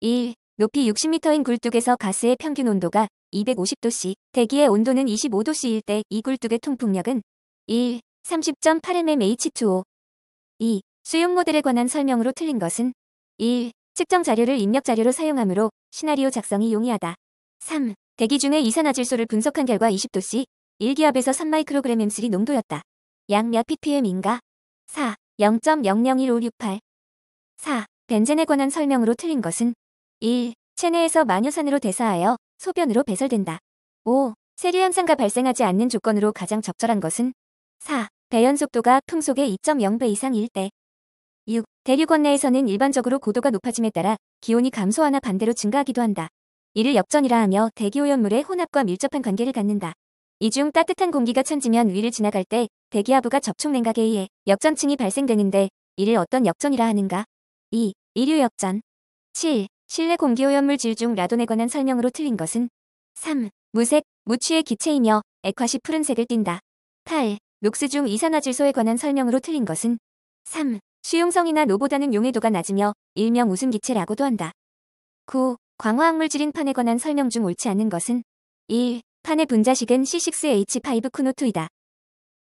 1. 높이 60m인 굴뚝에서 가스의 평균 온도가 250도씨, 대기의 온도는 25도씨일 때 이 굴뚝의 통풍력은 1. 30.8mmH2O. 2. 수용 모델에 관한 설명으로 틀린 것은 1. 측정 자료를 입력 자료로 사용하므로 시나리오 작성이 용이하다. 3. 대기 중에 이산화질소를 분석한 결과 20도씨, 1기압에서 3마이크로그램 M3 농도였다. 약 몇 ppm인가? 4. 0.001568. 4. 벤젠에 관한 설명으로 틀린 것은 1. 체내에서 마녀산으로 대사하여 소변으로 배설된다. 5. 세류 현상가 발생하지 않는 조건으로 가장 적절한 것은 4. 배연 속도가 풍속의 2.0배 이상일 때. 6. 대륙원 내에서는 일반적으로 고도가 높아짐에 따라 기온이 감소하나 반대로 증가하기도 한다. 이를 역전이라 하며 대기오염물의 혼합과 밀접한 관계를 갖는다. 이 중 따뜻한 공기가 천지면 위를 지나갈 때 대기하부가 접촉 냉각에 의해 역전층이 발생되는데 이를 어떤 역전이라 하는가? 2. 이류 역전. 7. 실내 공기오염물 질 중 라돈에 관한 설명으로 틀린 것은 3. 무색, 무취의 기체이며 액화시 푸른색을 띈다. 8. 녹스 중 이산화질소에 관한 설명으로 틀린 것은 3. 수용성이나 노보다는 용해도가 낮으며 일명 웃음기체라고도 한다. 9. 광화학물질인 판에 관한 설명 중 옳지 않은 것은 1. 판의 분자식은 C6H5 쿠노2이다.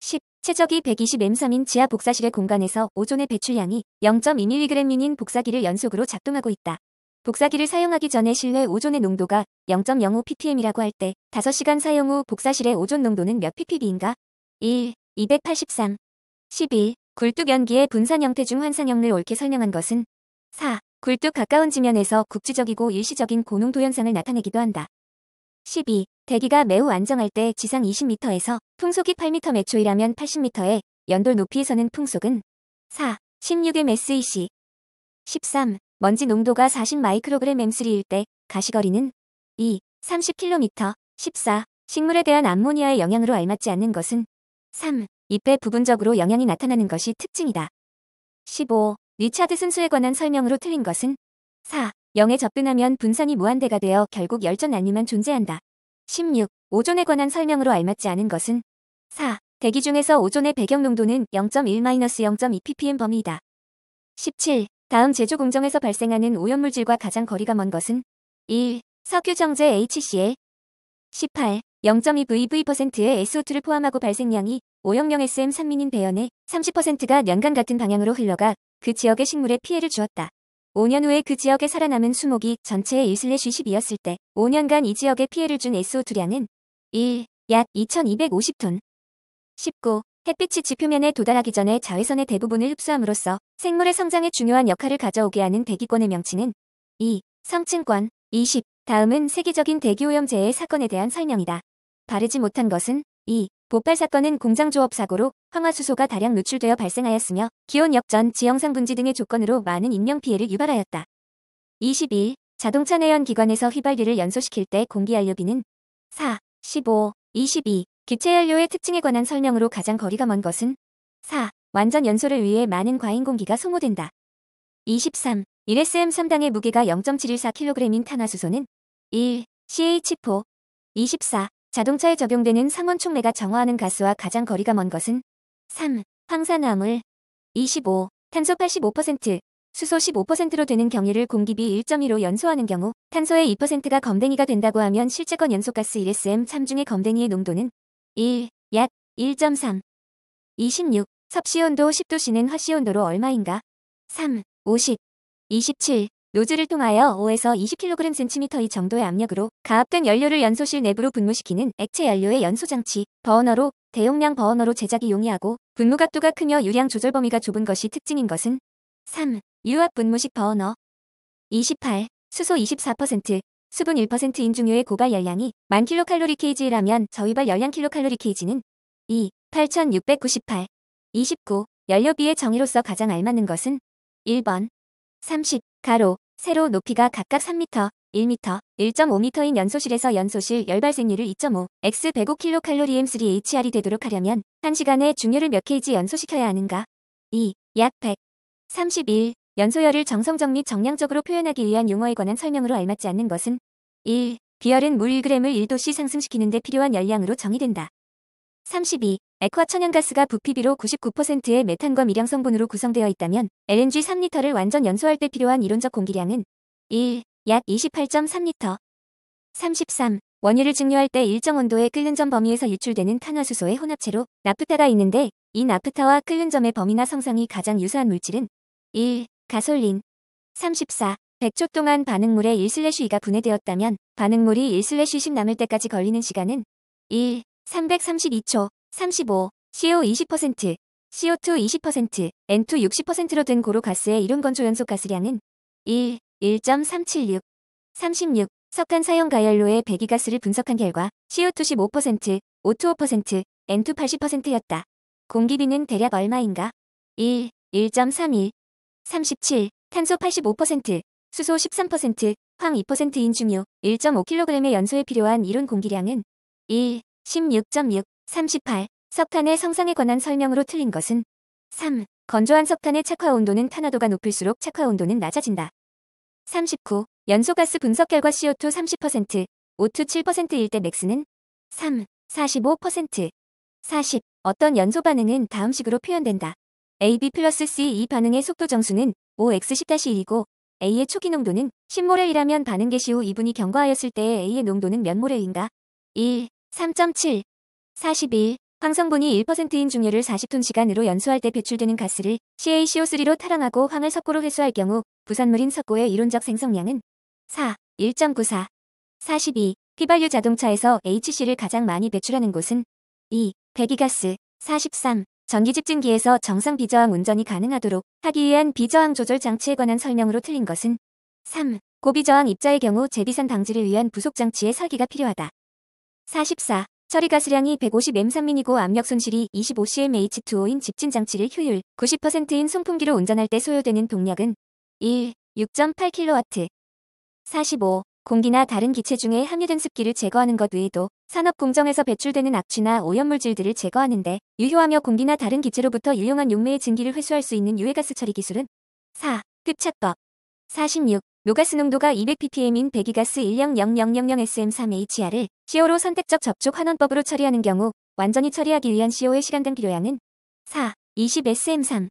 10. 최적이 120m3인 지하 복사실의 공간에서 오존의 배출량이 0.2mg인 복사기를 연속으로 작동하고 있다. 복사기를 사용하기 전에 실내 오존의 농도가 0.05 ppm이라고 할 때 5시간 사용 후 복사실의 오존 농도는 몇 ppb인가? 1. 283. 11. 굴뚝 연기의 분산 형태 중 환상형을 옳게 설명한 것은 4. 굴뚝 가까운 지면에서 국지적이고 일시적인 고농도 현상을 나타내기도 한다. 12. 대기가 매우 안정할 때 지상 20m에서 풍속이 8m 매초이라면 80m의 연돌 높이에서는 풍속은 4. 16msec. 13. 먼지 농도가 40 마이크로그램 M3일 때 가시거리는 2. 30km. 14. 식물에 대한 암모니아의 영향으로 알맞지 않는 것은 3. 잎에 부분적으로 영향이 나타나는 것이 특징이다. 15. 리차드 순수에 관한 설명으로 틀린 것은 4. 0에 접근하면 분산이 무한대가 되어 결국 열전 난리만 존재한다. 16. 오존에 관한 설명으로 알맞지 않은 것은 4. 대기 중에서 오존의 배경 농도는 0.1-0.2 ppm 범위이다. 17. 다음 제조 공정에서 발생하는 오염물질과 가장 거리가 먼 것은 1. 석유 정제 HCl. 18. 0.2VV%의 SO2를 포함하고 발생량이 오염량 SM3민인 배연의 30%가 년간 같은 방향으로 흘러가 그 지역의 식물에 피해를 주었다. 5년 후에 그 지역에 살아남은 수목이 전체의 1/12였을 때 5년간 이 지역에 피해를 준 SO2량은 1. 약 2250톤. 19. 햇빛이 지표면에 도달하기 전에 자외선의 대부분을 흡수함으로써 생물의 성장에 중요한 역할을 가져오게 하는 대기권의 명칭은 2. 성층권. 20. 다음은 세계적인 대기오염재해 사건에 대한 설명이다. 바르지 못한 것은 2. 보팔 사건은 공장조업 사고로 황화수소가 다량 노출되어 발생하였으며 기온 역전, 지형상 분지 등의 조건으로 많은 인명피해를 유발하였다. 21. 자동차 내연 기관에서 휘발유를 연소시킬 때 공기연료비는 4. 15. 22. 기체연료의 특징에 관한 설명으로 가장 거리가 먼 것은 4. 완전 연소를 위해 많은 과잉 공기가 소모된다. 23. 1SM3당의 무게가 0.714kg인 탄화수소는 1. CH4. 24. 자동차에 적용되는 상온 촉매가 정화하는 가스와 가장 거리가 먼 것은 3. 황산화물. 25. 탄소 85%, 수소 15%로 되는 경유를 공기비 1.2로 연소하는 경우 탄소의 2%가 검댕이가 된다고 하면 실제건 연소가스 1SM3 중의 검댕이의 농도는 1. 약 1.3. 26. 섭씨온도 10도씨는 화씨온도로 얼마인가? 3. 50. 27. 노즐을 통하여 5에서 20kg/cm 정도의 압력으로 가압된 연료를 연소실 내부로 분무시키는 액체 연료의 연소장치, 버너로, 대용량 버너로 제작이 용이하고 분무각도가 크며 유량 조절 범위가 좁은 것이 특징인 것은 3. 유압 분무식 버너. 28. 수소 24%, 수분 1%인 중유의 고발 열량이 1000kcal/kg라면 저유발 열량 kcal/kg는 2. 8698. 29. 연료비의 정의로서 가장 알맞는 것은 1번. 30. 가로, 세로 높이가 각각 3m, 1m, 1.5m인 연소실에서 연소실 열발생률을 2.5, x 105kcal M3HR이 되도록 하려면 1시간에 중유를 몇 kg 연소시켜야 하는가? 2. 약 100. 31. 연소열을 정성적 및 정량적으로 표현하기 위한 용어에 관한 설명으로 알맞지 않는 것은 1. 비열은 물 1g을 1도씨 상승시키는 데 필요한 열량으로 정의된다. 32. 액화 천연가스가 부피비로 99%의 메탄과 미량 성분으로 구성되어 있다면 LNG 3리터를 완전 연소할 때 필요한 이론적 공기량은 1. 약 28.3리터. 33. 원유를 증류할 때 일정 온도의 끓는 점 범위에서 유출되는 탄화수소의 혼합체로 나프타가 있는데 이 나프타와 끓는 점의 범위나 성상이 가장 유사한 물질은 1. 가솔린. 34. 100초 동안 반응물에 1/2가 분해되었다면 반응물이 1/10 남을 때까지 걸리는 시간은 1. 332초. 35. CO 20%, CO2 20%, N2 60%로 된 고로가스의 이론 건조연소 가스량은 1. 1.376. 36. 석탄 사용 가열로의 배기가스를 분석한 결과 CO2 15%, O2 5%, N2 80%였다. 공기비는 대략 얼마인가? 1. 1.31. 37. 탄소 85%, 수소 13%, 황 2%인 중요 1.5kg의 연소에 필요한 이론 공기량은 1. 16.6. 38. 석탄의 성상에 관한 설명으로 틀린 것은 3. 건조한 석탄의 착화 온도는 탄화도가 높을수록 착화 온도는 낮아진다. 39. 연소가스 분석 결과 CO2 30%, O2 7%일 때 맥스는 3. 45%. 40. 어떤 연소 반응은 다음식으로 표현된다. AB 플러스 C 이 반응의 속도 정수는 5x10-1이고 A의 초기 농도는 10몰이라면 반응 개시 후 2분이 경과하였을 때의 A의 농도는 몇 몰인가? 1. 3.7. 41. 황성분이 1%인 중유를 40톤시간으로 연소할 때 배출되는 가스를 CaCO3로 탈환하고 황을 석고로 회수할 경우 부산물인 석고의 이론적 생성량은 4. 1.94. 42. 휘발유 자동차에서 HC를 가장 많이 배출하는 곳은 2. 배기가스. 43. 전기 집진기에서 정상 비저항 운전이 가능하도록 하기 위한 비저항 조절 장치에 관한 설명으로 틀린 것은 3. 고비저항 입자의 경우 재비산 방지를 위한 부속 장치의 설계가 필요하다. 44. 처리 가스량이 150m/m이고 압력 손실이 25cm/H2O인 집진 장치를 효율 90%인 송풍기로 운전할 때 소요되는 동력은 1. 6.8kW. 45. 공기나 다른 기체 중에 함유된 습기를 제거하는 것 외에도 산업 공정에서 배출되는 악취나 오염물질들을 제거하는데 유효하며 공기나 다른 기체로부터 유용한 용매의 증기를 회수할 수 있는 유해가스 처리 기술은 4. 흡착법. 46. 노가스 농도가 200ppm인 배기가스 100000SM3HR을 CO로 선택적 접촉 환원법으로 처리하는 경우 완전히 처리하기 위한 CO의 시간당 필요량은 4. 20SM3.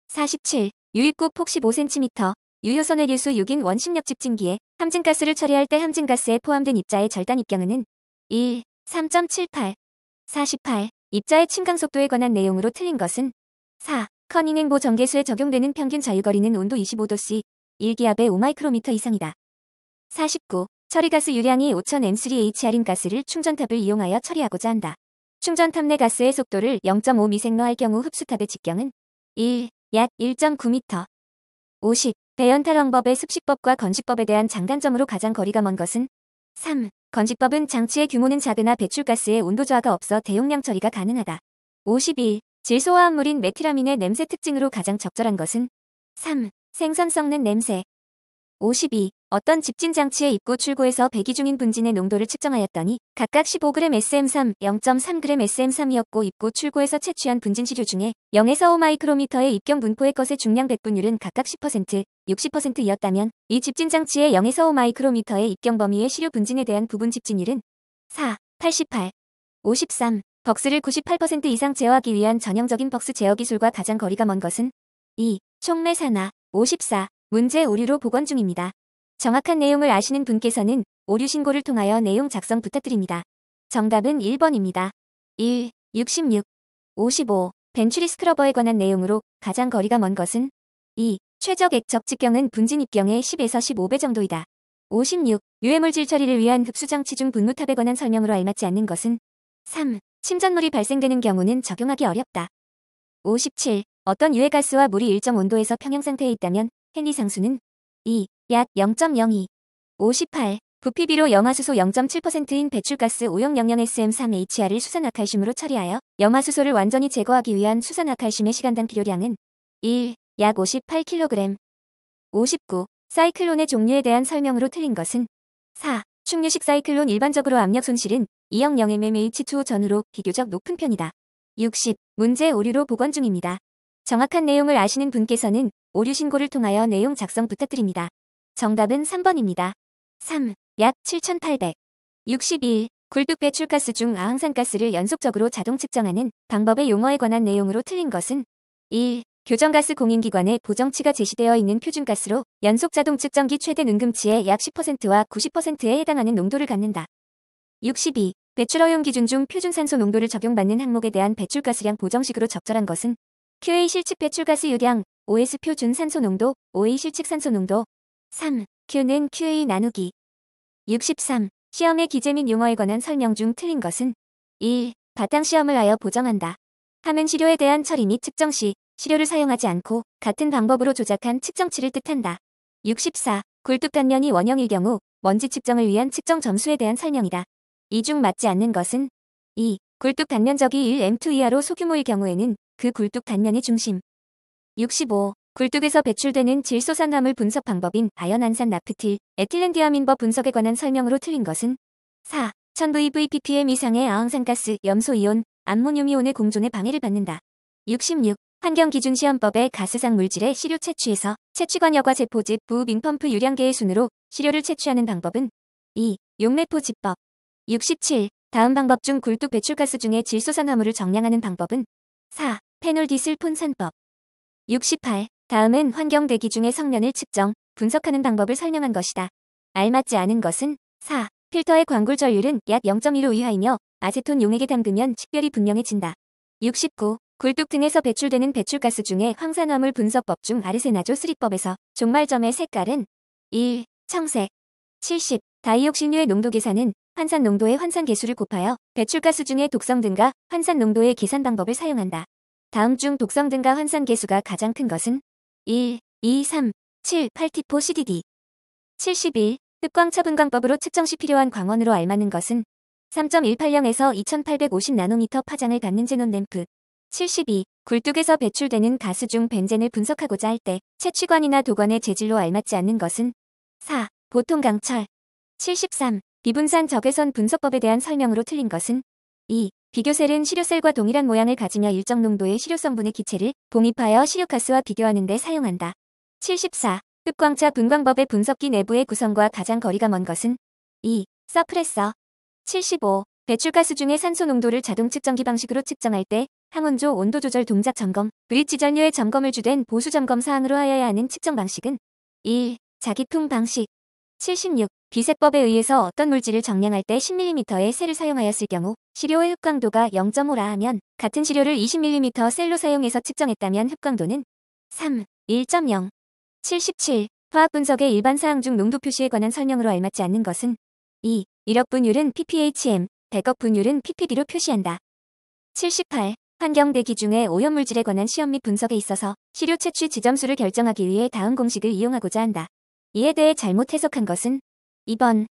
47. 유입국 폭 15cm, 유효선의 일수 6인 원심력 집진기에 함진가스를 처리할 때 함진가스에 포함된 입자의 절단 입경은 1. 3.78. 48. 입자의 침강 속도에 관한 내용으로 틀린 것은 4. 커닝행보 전개수에 적용되는 평균 자유거리는 온도 25도씨, 1기압의 5마이크로미터 이상이다. 49. 처리가스 유량이 5000M3HR인 가스를 충전탑을 이용하여 처리하고자 한다. 충전탑 내 가스의 속도를 0.5미생로 할 경우 흡수탑의 직경은 1. 약 1.9m. 50. 배연탈원법의 습식법과 건식법에 대한 장단점으로 가장 거리가 먼 것은 3. 건식법은 장치의 규모는 작으나 배출가스의 온도 저하가 없어 대용량 처리가 가능하다. 51. 질소화합물인 메티라민의 냄새 특징으로 가장 적절한 것은 3. 생선 썩는 냄새. 52. 어떤 집진 장치의 입구 출구에서 배기 중인 분진의 농도를 측정하였더니 각각 15g SM3, 0.3g SM3이었고 입구 출구에서 채취한 분진 시료 중에 0에서 5마이크로미터의 입경 분포의 것의 중량 백분율은 각각 10%, 60%이었다면 이 집진 장치의 0에서 5마이크로미터의 입경 범위의 시료 분진에 대한 부분 집진율은 4, 88. 53. 벅스를 98% 이상 제어하기 위한 전형적인 벅스 제어 기술과 가장 거리가 먼 것은 2. 촉매산화. 54. 문제 오류로 복원 중입니다. 정확한 내용을 아시는 분께서는 오류 신고를 통하여 내용 작성 부탁드립니다. 정답은 1번입니다. 1. 66. 55. 벤츄리 스크러버에 관한 내용으로 가장 거리가 먼 것은 2. 최적 액적 직경은 분진 입경의 10에서 15배 정도이다. 56. 유해물질 처리를 위한 흡수장치 중 분무탑에 관한 설명으로 알맞지 않는 것은 3. 침전물이 발생되는 경우는 적용하기 어렵다. 57. 어떤 유해가스와 물이 일정 온도에서 평형상태에 있다면 헨리 상수는 2. 약 0.02. 58. 부피비로 염화수소 0.7%인 배출가스 5000SM3HR을 수산화칼슘으로 처리하여 염화수소를 완전히 제거하기 위한 수산화칼슘의 시간당 필요량은 1. 약 58kg. 59. 사이클론의 종류에 대한 설명으로 틀린 것은 4. 충류식 사이클론 일반적으로 압력 손실은 200mmH2O 전후로 비교적 높은 편이다. 60. 문제 오류로 복원 중입니다. 정확한 내용을 아시는 분께서는 오류 신고를 통하여 내용 작성 부탁드립니다. 정답은 3번입니다. 3. 약 7800. 61. 굴뚝 배출가스 중 아항산가스를 연속적으로 자동 측정하는 방법의 용어에 관한 내용으로 틀린 것은 1. 교정가스 공인기관에 보정치가 제시되어 있는 표준가스로 연속 자동 측정기 최대 능금치의 약 10%와 90%에 해당하는 농도를 갖는다. 62. 배출 허용 기준 중 표준산소 농도를 적용받는 항목에 대한 배출가스량 보정식으로 적절한 것은 QA 실측 배출가스 유량, OS 표준 산소 농도, OA 실측 산소 농도. 3. Q는 QA 나누기. 63. 시험의 기재 및 용어에 관한 설명 중 틀린 것은 1. 바탕시험을 하여 보정한다. 함은 시료에 대한 처리 및 측정 시 시료를 사용하지 않고 같은 방법으로 조작한 측정치를 뜻한다. 64. 굴뚝 단면이 원형일 경우 먼지 측정을 위한 측정 점수에 대한 설명이다. 이 중 맞지 않는 것은 2. 굴뚝 단면적이 1m2 이하로 소규모일 경우에는 그 굴뚝 단면의 중심. 65. 굴뚝에서 배출되는 질소산화물 분석 방법인 아연안산 나프틸, 에틸렌디아민버 분석에 관한 설명으로 틀린 것은 4. 1000vv-ppm 이상의 아황산가스, 염소이온, 암모늄이온의 공존에 방해를 받는다. 66. 환경기준시험법의 가스상 물질의 시료 채취에서 채취관 여과 제포집 부빙펌프 유량계의 순으로 시료를 채취하는 방법은 2. 용매포집법. 67. 다음 방법 중 굴뚝 배출가스 중에 질소산화물을 정량하는 방법은 4. 페놀디슬폰산법. 68. 다음은 환경 대기 중의 성면을 측정, 분석하는 방법을 설명한 것이다. 알맞지 않은 것은 4. 필터의 광굴 전류는 약 0.15 이하이며 아세톤 용액에 담그면 식별이 분명해진다. 69. 굴뚝 등에서 배출되는 배출가스 중에 황산화물 분석법 중 아르세나조 수리법에서 종말점의 색깔은 1. 청색. 70. 다이옥신류의 농도 계산은 환산 농도의 환산 계수를 곱하여 배출가스 중의 독성 등과 환산 농도의 계산 방법을 사용한다. 다음 중 독성 등과 환산 계수가 가장 큰 것은 1, 2, 3, 7, 8T4 CDD. 71. 흑광차 분광법으로 측정 시 필요한 광원으로 알맞는 것은 3.180에서 2850나노미터 파장을 갖는 제논 램프. 72. 굴뚝에서 배출되는 가스 중 벤젠을 분석하고자 할 때 채취관이나 도관의 재질로 알맞지 않는 것은 4. 보통 강철. 73. 비분산 적외선 분석법에 대한 설명으로 틀린 것은 2. 비교셀은 시료셀과 동일한 모양을 가지며 일정 농도의 시료성분의 기체를 봉입하여 시료가스와 비교하는 데 사용한다. 74. 흑광차 분광법의 분석기 내부의 구성과 가장 거리가 먼 것은 2. 서프레서. 75. 배출가스 중의 산소 농도를 자동 측정기 방식으로 측정할 때 항온조 온도 조절 동작 점검, 브릿지 전류의 점검을 주된 보수 점검 사항으로 하여야 하는 측정 방식은 1. 자기풍 방식. 76. 비세법에 의해서 어떤 물질을 정량할 때 10mm의 셀을 사용하였을 경우 시료의 흑광도가 0.5라 하면 같은 시료를 20mm 셀로 사용해서 측정했다면 흑광도는 3. 1.0. 77. 화학분석의 일반 사항 중 농도 표시에 관한 설명으로 알맞지 않는 것은 2. 이력분율은 pphm, 백업분율은 ppb로 표시한다. 78. 환경 대기 중의 오염물질에 관한 시험 및 분석에 있어서 시료 채취 지점수를 결정하기 위해 다음 공식을 이용하고자 한다. 이에 대해 잘못 해석한 것은 2번.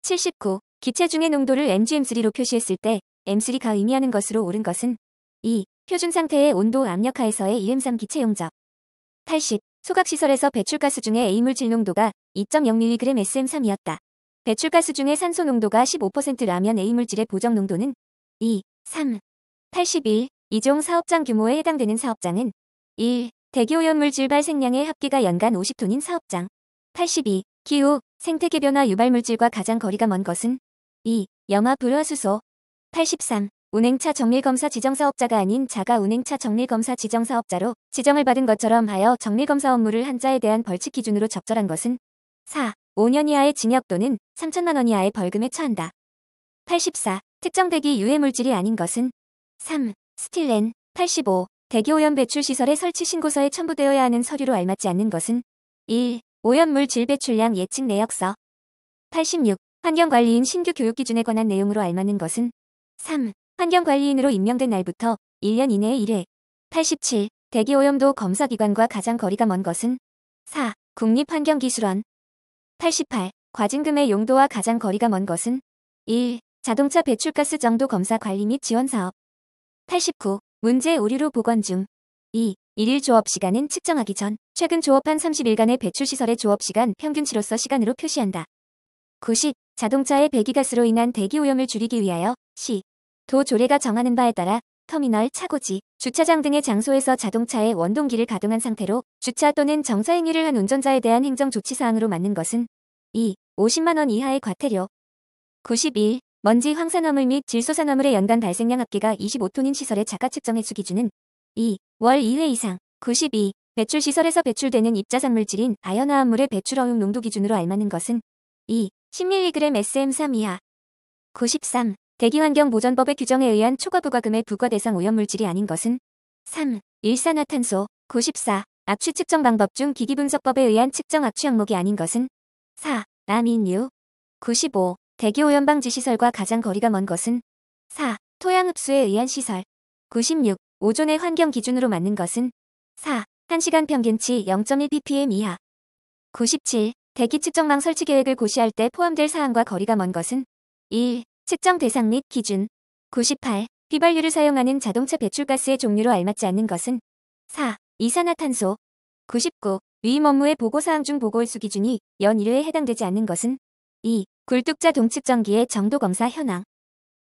79. 기체 중의 농도를 mgm3로 표시했을 때 M3가 의미하는 것으로 옳은 것은 2. 표준 상태의 온도 압력 하에서의 1M3 기체 용접. 80. 소각시설에서 배출가스 중의 A물질 농도가 2.0mg SM3이었다. 배출가스 중의 산소 농도가 15%라면 A물질의 보정 농도는 2, 3. 81. 이종 사업장 규모에 해당되는 사업장은 1. 대기오염물질 발생량의 합계가 연간 50톤인 사업장. 82. 기후, 생태계 변화 유발물질과 가장 거리가 먼 것은 2. 염화 불화수소. 83. 운행차 정밀검사 지정사업자가 아닌 자가 운행차 정밀검사 지정사업자로 지정을 받은 것처럼 하여 정밀검사 업무를 한 자에 대한 벌칙 기준으로 적절한 것은 4. 5년 이하의 징역 또는 3천만 원 이하의 벌금에 처한다. 84. 특정대기 유해물질이 아닌 것은 3. 스틸렌. 85. 대기오염 배출 시설의 설치 신고서에 첨부되어야 하는 서류로 알맞지 않는 것은 1. 오염물 질배출량 예측 내역서. 86. 환경관리인 신규 교육기준에 관한 내용으로 알맞는 것은 3. 환경관리인으로 임명된 날부터 1년 이내에 1회. 87. 대기오염도 검사기관과 가장 거리가 먼 것은 4. 국립환경기술원. 88. 과징금의 용도와 가장 거리가 먼 것은 1. 자동차 배출가스 정도 검사 관리 및 지원 사업. 89. 문제 오류로 복원 중. 2. 일일 조업시간은 측정하기 전 최근 조업한 30일간의 배출시설의 조업시간 평균치로서 시간으로 표시한다. 90. 자동차의 배기가스로 인한 대기오염을 줄이기 위하여 시. 도 조례가 정하는 바에 따라 터미널, 차고지, 주차장 등의 장소에서 자동차의 원동기를 가동한 상태로 주차 또는 정차행위를 한 운전자에 대한 행정조치사항으로 맞는 것은 2. 50만 원 이하의 과태료. 91. 먼지 황산화물 및 질소산화물의 연간 발생량 합계가 25톤인 시설의 자가 측정 횟수 기준은 2. 월 2회 이상. 92. 배출시설에서 배출되는 입자산물질인 아연화합물의 배출허용 농도 기준으로 알맞는 것은 2. 10mg SM3 이하. 93. 대기환경보전법의 규정에 의한 초과부가금의 부과대상 오염물질이 아닌 것은 3. 일산화탄소. 94. 악취 측정 방법 중 기기분석법에 의한 측정 악취 항목이 아닌 것은 4. 남인류. 95. 대기오염방지 시설과 가장 거리가 먼 것은 4. 토양흡수에 의한 시설. 96. 오존의 환경 기준으로 맞는 것은 4. 1시간 평균치 0.1ppm 이하. 97. 대기 측정망 설치 계획을 고시할 때 포함될 사항과 거리가 먼 것은 1. 측정 대상 및 기준. 98. 휘발유를 사용하는 자동차 배출가스의 종류로 알맞지 않는 것은 4. 이산화탄소. 99. 위임 업무의 보고사항 중 보고홀수 기준이 연 1회에 해당되지 않는 것은 2. 굴뚝자 동측정기의 정도검사 현황.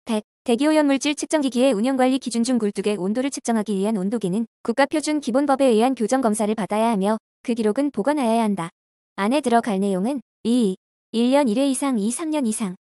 100. 대기오염물질 측정기기의 운영관리 기준 중 굴뚝의 온도를 측정하기 위한 온도계는 국가표준 기본법에 의한 교정검사를 받아야 하며 그 기록은 보관하여야 한다. 안에 들어갈 내용은 2. 1년 1회 이상 2, 3년 이상.